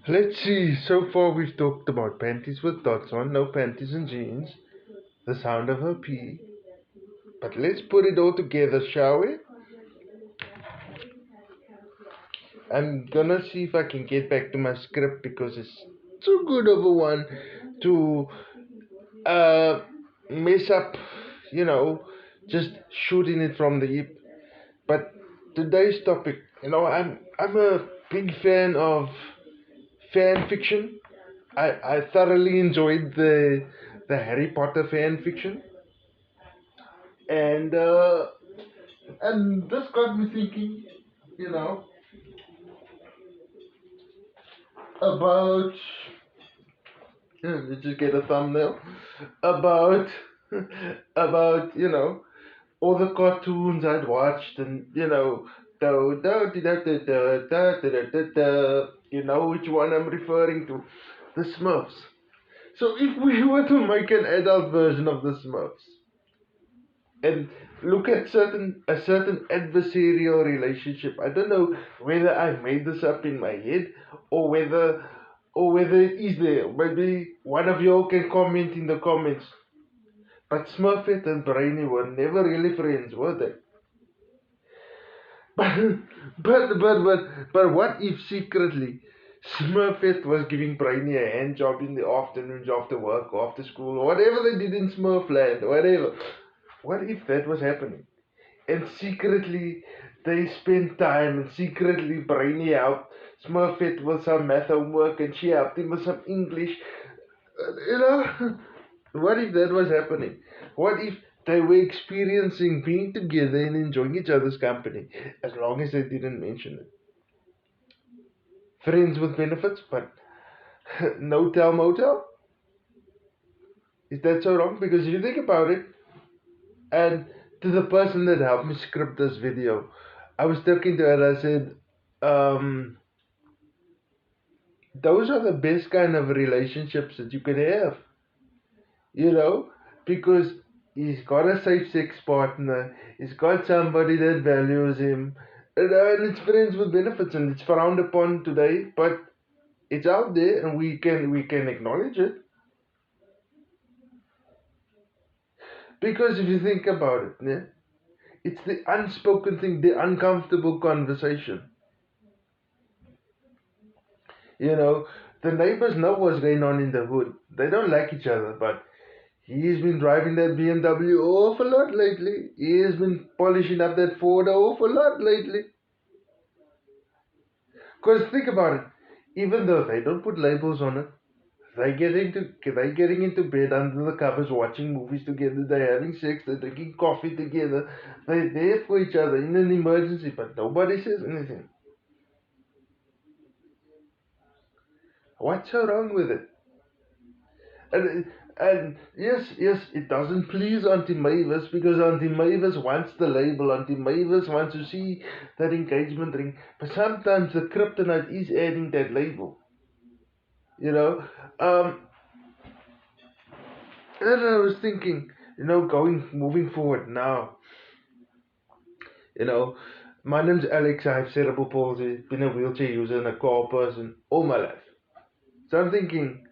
Let's see, so far we've talked about panties with dots on, no panties and jeans, the sound of her pee. But let's put it all together, shall we? I'm gonna see if I can get back to my script because it's too good of a one to uh, mess up, you know, just shooting it from the hip. But today's topic, I'm a big fan of fan fiction. I thoroughly enjoyed the Harry Potter fan fiction, and this got me thinking, you know, about let's just get a thumbnail about about all the cartoons I'd watched, and you know which one I'm referring to, the Smurfs. So if we were to make an adult version of the Smurfs and look at a certain adversarial relationship, I don't know whether I made this up in my head or whether it is there. Maybe one of you all can comment in the comments. But Smurfette and Brainy were never really friends, were they? But but what if secretly Smurfette was giving Brainy a hand job in the afternoons after work or after school or whatever they did in Smurfland, whatever. What if that was happening? And secretly they spent time and secretly Brainy helped Smurfette with some math homework and she helped him with some English. You know, what if that was happening? What if they were experiencing being together and enjoying each other's company as long as they didn't mention it? Friends with benefits, but no tell motel? Is that so wrong? Because if you think about it, and to the person that helped me script this video, I was talking to her, I said, um, those are the best kind of relationships that you can have, you know, because he's got a safe sex partner, he's got somebody that values him, and it's friends with benefits, and it's frowned upon today, but it's out there, and we can acknowledge it. Because if you think about it, yeah, it's the unspoken thing, the uncomfortable conversation. You know, the neighbors know what's going on in the hood. They don't like each other, but he's been driving that BMW awful lot lately. He has been polishing up that Ford awful lot lately. Because think about it, even though they don't put labels on it, they're getting into bed under the covers, watching movies together. They're having sex. They're drinking coffee together. They're there for each other in an emergency, but nobody says anything. What's so wrong with it? And and yes, it doesn't please Auntie Mavis because Auntie Mavis wants the label. Auntie Mavis wants to see that engagement ring. But sometimes the kryptonite is adding that label. You know, um, and I was thinking, moving forward now, you know, my name's Alex. I have cerebral palsy, been a wheelchair user and a car person all my life. So I'm thinking,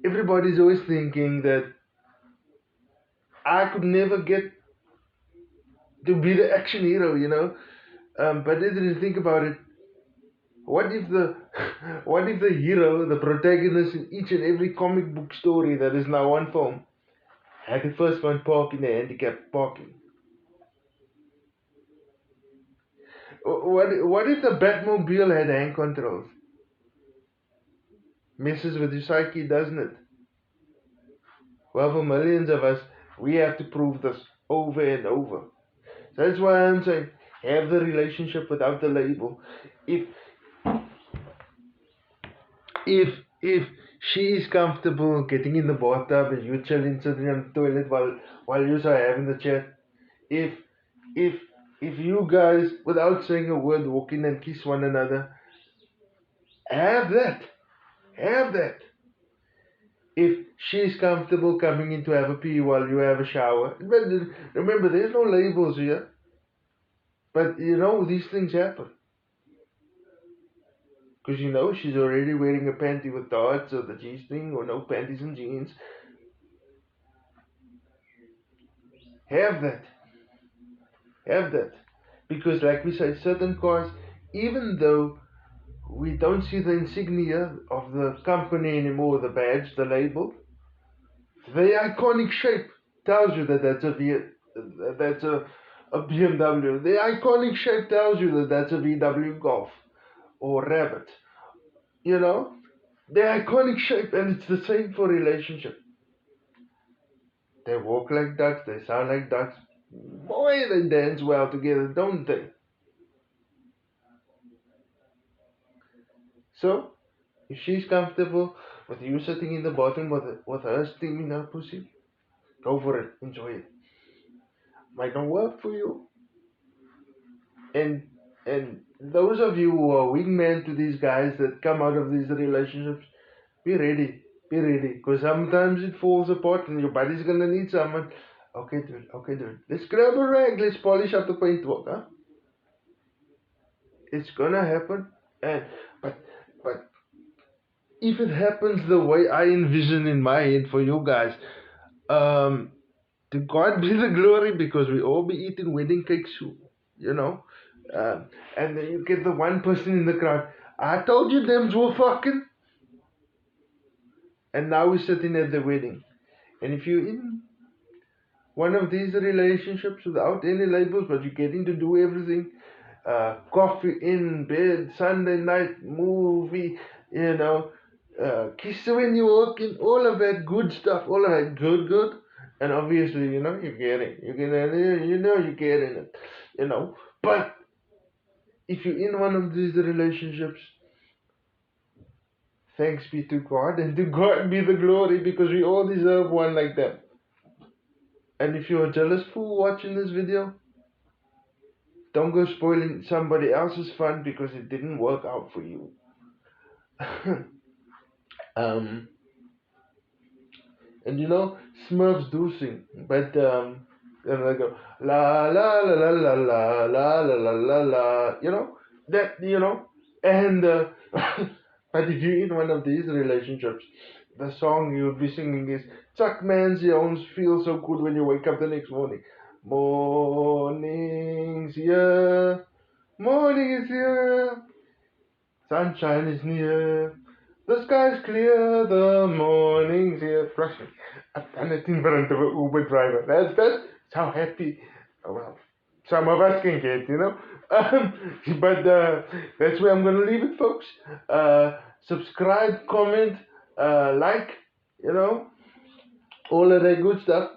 everybody's always thinking that I could never get to be the action hero, but if you think about it, what if the what if the hero, the protagonist in each and every comic book story that is now on film, had to first one park in the handicapped parking? What if the Batmobile had hand controls? Messes with your psyche, doesn't it? Well, for millions of us, we have to prove this over and over. So that's why I'm saying, have the relationship without the label. If if if she is comfortable getting in the bathtub and you chilling sitting on the toilet while you are having the chat, if if if you guys without saying a word walk in and kiss one another, have that, have that. If she's comfortable coming in to have a pee while you have a shower, but remember there's no labels here, but these things happen. Because you know she's already wearing a panty with dots or the G-string or no panties and jeans. Have that. Have that. Because like we say, certain cars, even though we don't see the insignia of the company anymore, the badge, the label, the iconic shape tells you that that's a BMW. The iconic shape tells you that that's a VW Golf or Rabbit. You know, the iconic shape, and it's the same for relationship. They walk like ducks, they sound like ducks. Boy, they dance well together, don't they? So, if she's comfortable with you sitting in the bottom with her steaming her pussy, go for it, enjoy it. Might not work for you, and and those of you who are wingmen to these guys that come out of these relationships, be ready, be ready, because sometimes it falls apart and your body's gonna need someone. Okay, dude, let's grab a rag, let's polish up the paintwork, huh? It's gonna happen, and but but if it happens the way I envision in my head for you guys, um, to God be the glory because we all be eating wedding cake soon, you know. And then you get the one person in the crowd. I told you them were fucking, and now we're sitting at the wedding. And if you're in one of these relationships without any labels, but you're getting to do everything, coffee in bed, Sunday night movie, you know, kiss when you walk in, all of that good stuff, all of that good, and obviously, you know, you're getting it, you know. But if you're in one of these relationships, thanks be to God, and to God be the glory, because we all deserve one like that. And if you're a jealous fool watching this video, don't go spoiling somebody else's fun because it didn't work out for you. um, and you know, Smurfs do sing, but and they go la la la la la la la la la la la. You know that you know, and but if you're in one of these relationships, the song you'll be singing is Chuck Manzione feels so good when you wake up the next morning. Morning's here, morning is here, sunshine is near, the sky's clear, the morning's here. Russian. I've done it in front of an Uber driver. That's how happy, well, some of us can get, you know. But that's where I'm going to leave it, folks. Subscribe, comment, like, you know, all of that good stuff.